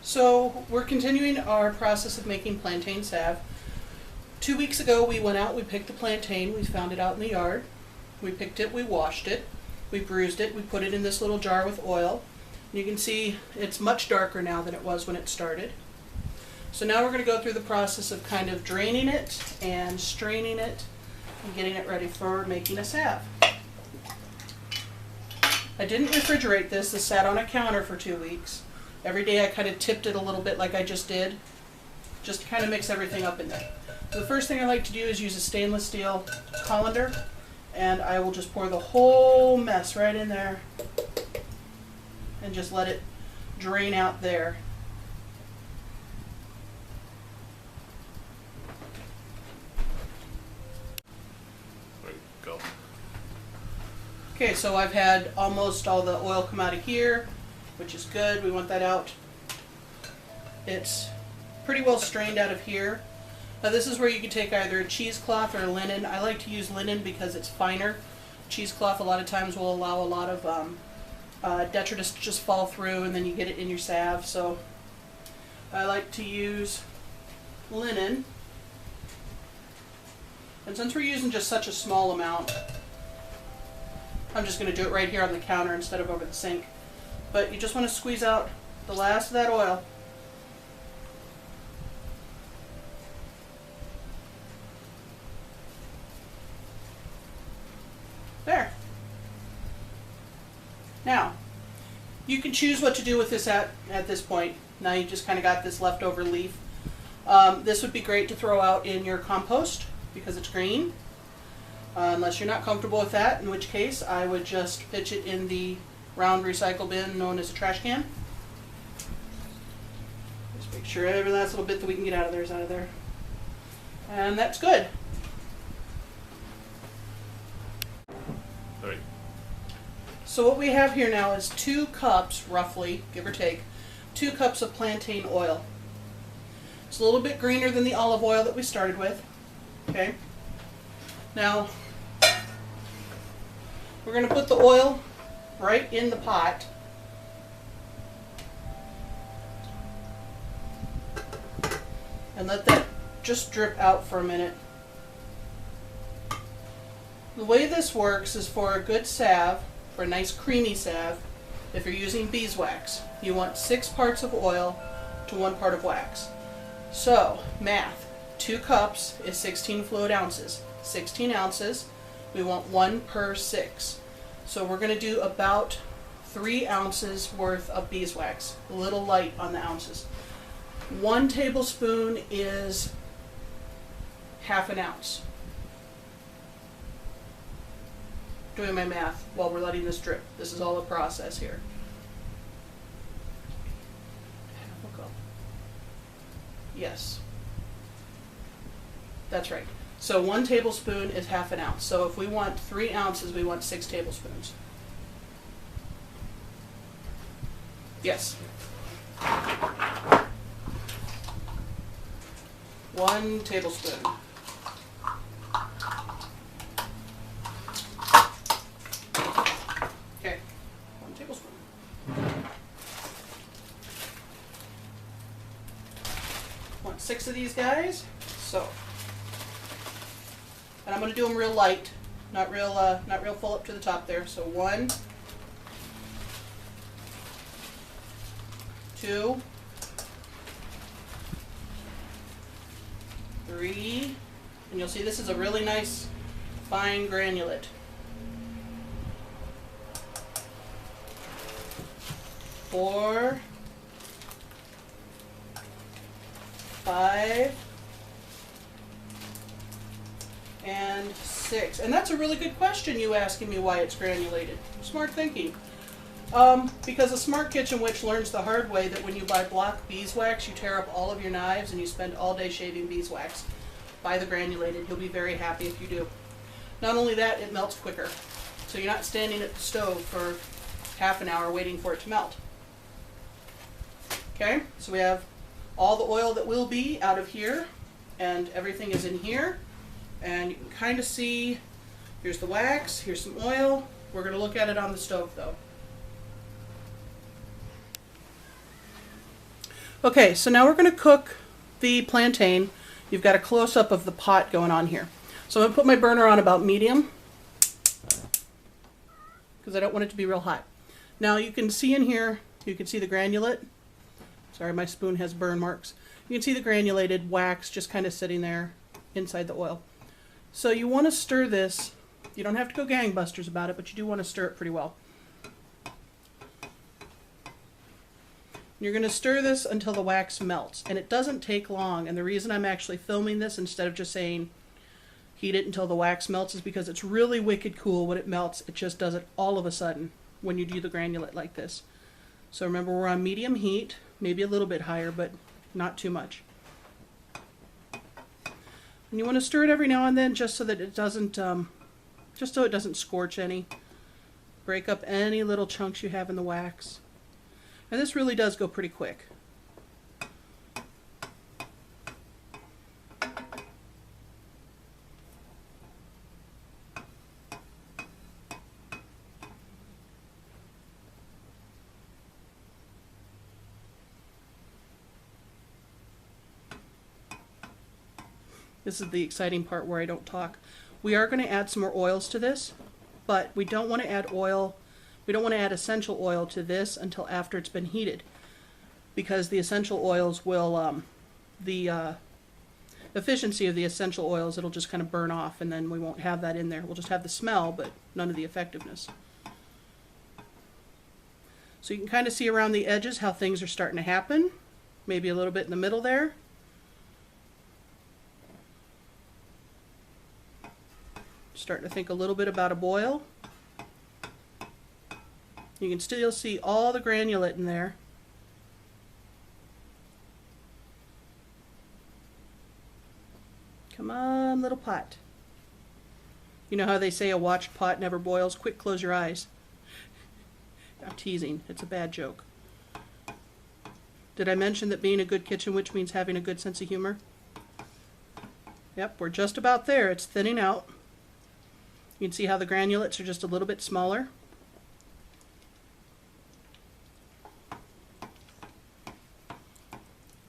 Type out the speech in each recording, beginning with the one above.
So we're continuing our process of making plantain salve. 2 weeks ago we went out, we picked the plantain, we found it out in the yard. We picked it, we washed it, we bruised it, we put it in this little jar with oil. You can see it's much darker now than it was when it started. So now we're going to go through the process of kind of draining it and straining it and getting it ready for making a salve. I didn't refrigerate this. This sat on a counter for 2 weeks. Every day I kind of tipped it a little bit like I just did, just to kind of mix everything up in there. So the first thing I like to do is use a stainless steel colander, and I will just pour the whole mess right in there and just let it drain out there. There you go. Okay, so I've had almost all the oil come out of here, which is good. We want that out. It's pretty well strained out of here. Now this is where you can take either a cheesecloth or a linen. I like to use linen because it's finer. Cheesecloth a lot of times will allow a lot of detritus to just fall through and then you get it in your salve. So I like to use linen. And since we're using just such a small amount, I'm just going to do it right here on the counter instead of over the sink. But you just want to squeeze out the last of that oil. There. Now, you can choose what to do with this at this point. Now you just kind of got this leftover leaf. This would be great to throw out in your compost because it's green. Unless you're not comfortable with that, in which case I would just pitch it in the round recycle bin known as a trash can. Just make sure every last little bit that we can get out of there is out of there. And that's good. All right. So what we have here now is 2 cups, roughly, give or take, 2 cups of plantain oil. It's a little bit greener than the olive oil that we started with. Okay. Now, we're going to put the oil right in the pot. And let that just drip out for a minute. The way this works is for a good salve, for a nice creamy salve, if you're using beeswax, you want 6 parts of oil to 1 part of wax. So, math, 2 cups is 16 fluid ounces. 16 ounces, we want 1 per 6. So we're going to do about 3 ounces worth of beeswax, a little light on the ounces. 1 tablespoon is half an ounce. Doing my math while we're letting this drip. This is all a process here. Half a cup. Yes. That's right. So 1 tablespoon is half an ounce. So if we want 3 ounces, we want 6 tablespoons. Yes. 1 tablespoon. Okay, 1 tablespoon. Want 6 of these guys. So. And I'm going to do them real light, not real full up to the top there. So 1, 2, 3, and you'll see this is a really nice fine granulate. 4, 5, and 6. And that's a really good question, you asking me why it's granulated. Smart thinking. Because a smart kitchen witch learns the hard way that when you buy block beeswax, you tear up all of your knives and you spend all day shaving beeswax. Buy the granulated. You'll be very happy if you do. Not only that, it melts quicker. So you're not standing at the stove for half an hour waiting for it to melt. Okay, so we have all the oil that will be out of here, and everything is in here. And you can kind of see, here's the wax, here's some oil. We're going to look at it on the stove though. Okay, so now we're going to cook the plantain. You've got a close-up of the pot going on here. So I'm going to put my burner on about medium because I don't want it to be real hot. Now you can see in here, you can see the granulate. Sorry, my spoon has burn marks. You can see the granulated wax just kind of sitting there inside the oil. So you want to stir this. You don't have to go gangbusters about it, but you do want to stir it pretty well. You're going to stir this until the wax melts, and it doesn't take long. And the reason I'm actually filming this instead of just saying heat it until the wax melts is because it's really wicked cool when it melts. It just does it all of a sudden when you do the granulate like this. So remember, we're on medium heat, maybe a little bit higher, but not too much. And you want to stir it every now and then just so that it doesn't, just so it doesn't scorch any. Break up any little chunks you have in the wax. And this really does go pretty quick. This is the exciting part where I don't talk. We are going to add some more oils to this, but we don't want to add oil. We don't want to add essential oil to this until after it's been heated, because the essential oils will, the efficiency of the essential oils, it'll just kind of burn off, and then we won't have that in there. We'll just have the smell, but none of the effectiveness. So you can kind of see around the edges how things are starting to happen, maybe a little bit in the middle there. Starting to think a little bit about a boil. You can still see all the granulate in there. Come on, little pot. You know how they say a watched pot never boils? Quick, close your eyes. I'm teasing. It's a bad joke. Did I mention that being a good kitchen witch means having a good sense of humor? Yep, we're just about there. It's thinning out. You can see how the granulates are just a little bit smaller.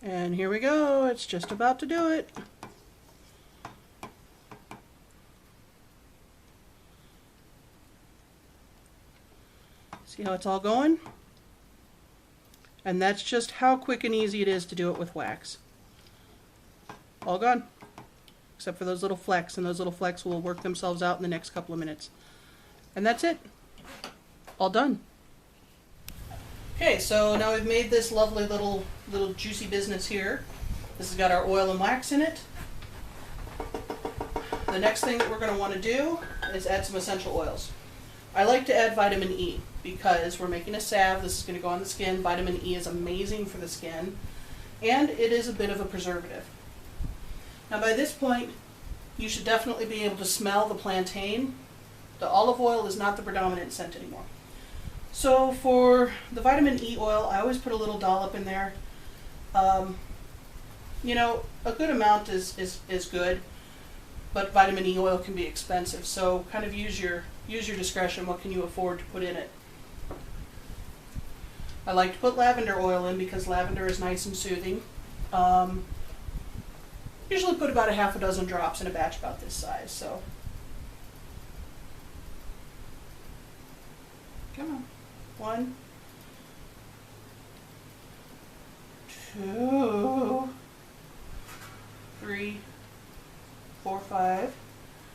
And here we go. It's just about to do it. See how it's all going? And that's just how quick and easy it is to do it with wax. All gone. Except for those little flecks, and those little flecks will work themselves out in the next couple of minutes. And that's it. All done. Okay, so now we've made this lovely little juicy business here. This has got our oil and wax in it. The next thing that we're going to want to do is add some essential oils. I like to add vitamin E because we're making a salve. This is going to go on the skin. Vitamin E is amazing for the skin, and it is a bit of a preservative. Now by this point, you should definitely be able to smell the plantain. The olive oil is not the predominant scent anymore. So for the vitamin E oil, I always put a little dollop in there. You know, a good amount is good, but vitamin E oil can be expensive. So kind of use your discretion. What can you afford to put in it? I like to put lavender oil in because lavender is nice and soothing. Usually put about a half a dozen drops in a batch about this size. So come on. 1, 2, 3, 4, 5,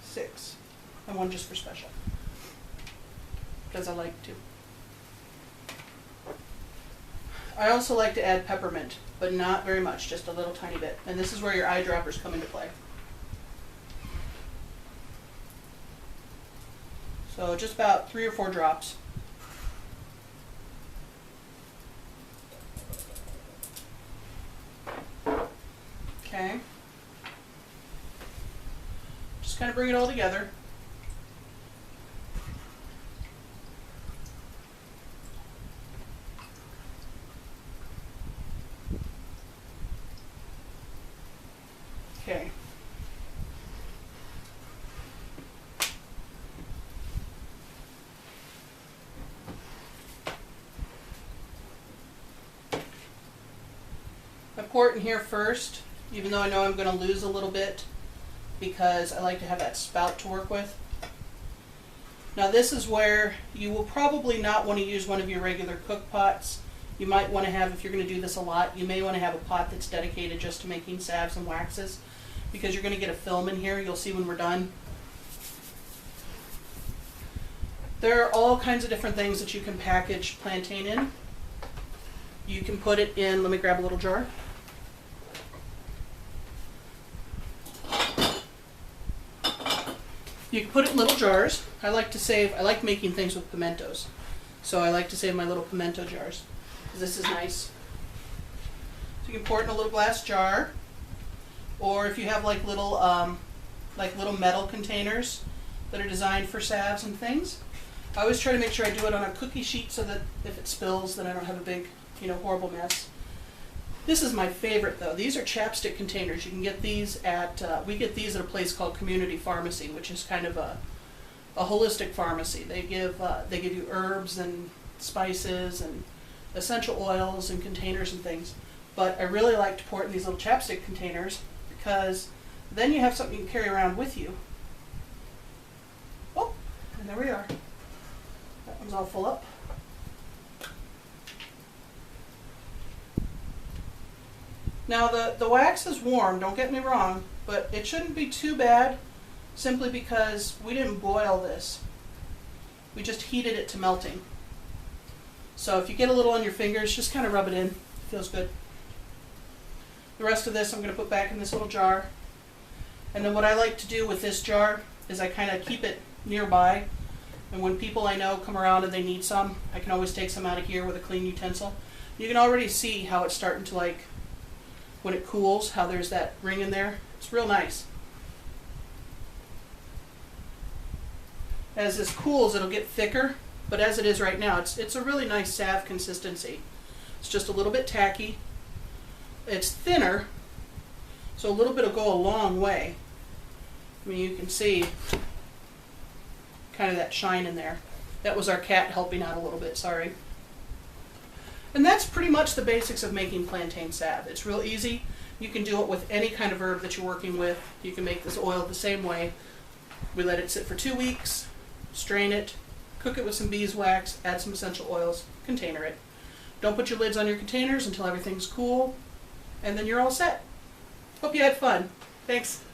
6, and 1 just for special, because I like to. I also like to add peppermint, but not very much, just a little tiny bit. And this is where your eyedroppers come into play. So just about 3 or 4 drops. Okay. Just kind of bring it all together. Okay. pour it in here first, even though I know I'm going to lose a little bit because I like to have that spout to work with. Now this is where you will probably not want to use one of your regular cook pots. You might want to have, if you're going to do this a lot, you may want to have a pot that's dedicated just to making salves and waxes, because you're going to get a film in here. You'll see when we're done. There are all kinds of different things that you can package plantain in. You can put it in, let me grab a little jar. You can put it in little jars. I like making things with pimentos. So I like to save my little pimento jars. This is nice. So you can pour it in a little glass jar. Or if you have like little metal containers that are designed for salves and things. I always try to make sure I do it on a cookie sheet so that if it spills, then I don't have a big, horrible mess. This is my favorite though. These are chapstick containers. You can get these at, we get these at a place called Community Pharmacy, which is kind of a holistic pharmacy. They give you herbs and spices and essential oils and containers and things. But I really like to pour it in these little chapstick containers because then you have something you can carry around with you. Oh, and there we are. That one's all full up. Now the wax is warm, don't get me wrong, but it shouldn't be too bad simply because we didn't boil this. We just heated it to melting. So if you get a little on your fingers, just kind of rub it in. It feels good. The rest of this I'm going to put back in this little jar. And then what I like to do with this jar is I kind of keep it nearby. And when people I know come around and they need some, I can always take some out of here with a clean utensil. You can already see how it's starting to when it cools, how there's that ring in there. It's real nice. As this cools, it'll get thicker, but as it is right now, it's a really nice salve consistency. It's just a little bit tacky. It's thinner, so a little bit will go a long way. I mean, you can see kind of that shine in there. That was our cat helping out a little bit, sorry. And that's pretty much the basics of making plantain salve. It's real easy. You can do it with any kind of herb that you're working with. You can make this oil the same way. We let it sit for 2 weeks, strain it, cook it with some beeswax, add some essential oils, container it. Don't put your lids on your containers until everything's cool, and then you're all set. Hope you had fun. Thanks.